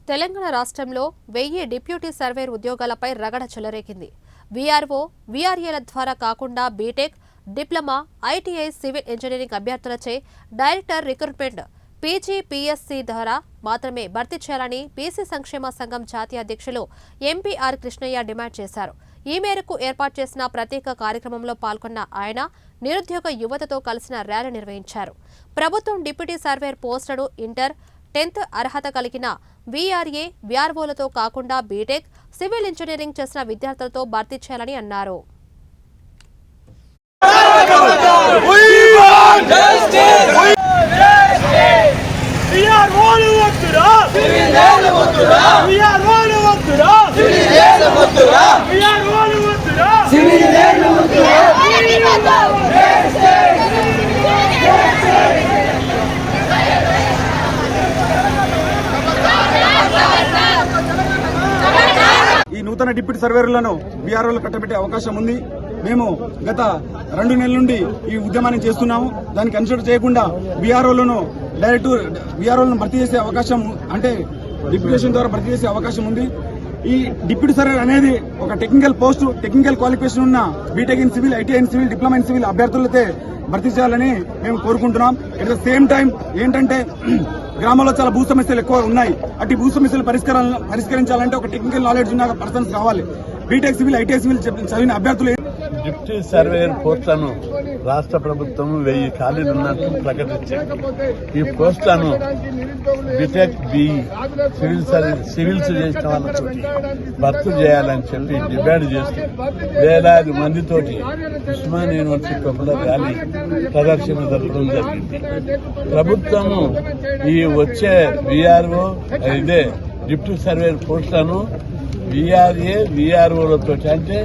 తెలంగాణ రాష్ట్రంలో 1000 deputy surveyor ఉద్యోగాలపై రగడ చెలరేగింది. VRO, వీఆర్ఏల ద్వారా కాకుండా BTech, diploma, ITI, civil engineering అభ్యర్థులచే డైరెక్టర్ రిక్రూట్మెంట్ పీజీపీఎస్సీ ద్వారా మాత్రమే భర్తీ చేయాలని బీసీ సంక్షేమ సంఘం జాతీయ అధ్యక్షులు ఎంపీఆర్ కృష్ణయ్య డిమాండ్ చేశారు. ఈ మేరకు ఏర్పాటు చేసిన ప్రత్యేక కార్యక్రమంలో పాల్గొన్న ఆయన నిరుద్యోగ యువతతో కలిసిన ర్యాలీ నిర్వహించారు. ప్రభుత్వం డిప్యూటీ సర్వేర్ పోస్టులను ఇంటర్, 10th అర్హత కలిగిన వీఆర్ఏ, వీఆర్ఓలతో కాకుండా బీటెక్, సివిల్ ఇంజనీరింగ్ చేసిన విద్యార్థులతో భర్తీ చేయాలని అన్నారు. ఈ నూతన డిప్యూటీ సర్వేర్లను బీఆర్ఓలు కట్టబెట్టే అవకాశం ఉంది. మేము గత 2 నెలల నుండి ఈ ఉద్యమాన్ని చేస్తున్నాము. దాన్ని కన్సిడర్ చేయకుండా బీఆర్ఓలను భర్తీ చేసే అవకాశం, అంటే డిప్యూటేషన్ ద్వారా భర్తీ చేసే అవకాశం ఉంది. ఈ డిప్యూటీ సర్వేర్ అనేది ఒక టెక్నికల్ పోస్టు, టెక్నికల్ క్వాలిఫికేషన్ ఉన్న BTech in civil, ITI in civil, diploma in civil అభ్యర్థులతో భర్తీ చేయాలని మేము కోరుకుంటున్నాం. ఎట్ ద సేమ్ టైం ఏంటంటే గ్రామాల్లో చాలా భూ సమస్యలు ఎక్కువ ఉన్నాయి. అటు భూ సమస్యలు పరిష్కరించాలంటే ఒక టెక్నికల్ నాలెడ్జ్ ఉన్న పర్సన్స్ కావాలి. బీటెక్ సివిల్, ఐటీఐ సివిల్ చదివిన అభ్యర్థులు డిప్యూటీ సర్వేయర్ పోస్టులను రాష్ట్ర ప్రభుత్వం 1000 ఖాళీలు ఉన్నట్టు ప్రకటించింది. ఈ పోస్టులను బీటెక్, బిఈ, సివిల్స్ చేసిన వాళ్ళతో భర్తీ చేయాలని చెప్పి డిమాండ్ చేస్తూ వేలాది మందితోటి ఉస్మానియా యూనివర్సిటీ లోపల ర్యాలీ ప్రదర్శన జరగడం జరిగింది. ప్రభుత్వము ఈ వచ్చే వీఆర్ఓ, ఇదే డిప్యూటీ సర్వేయర్ పోస్టులను వీఆర్ఏ, వీఆర్ఓలతో అంటే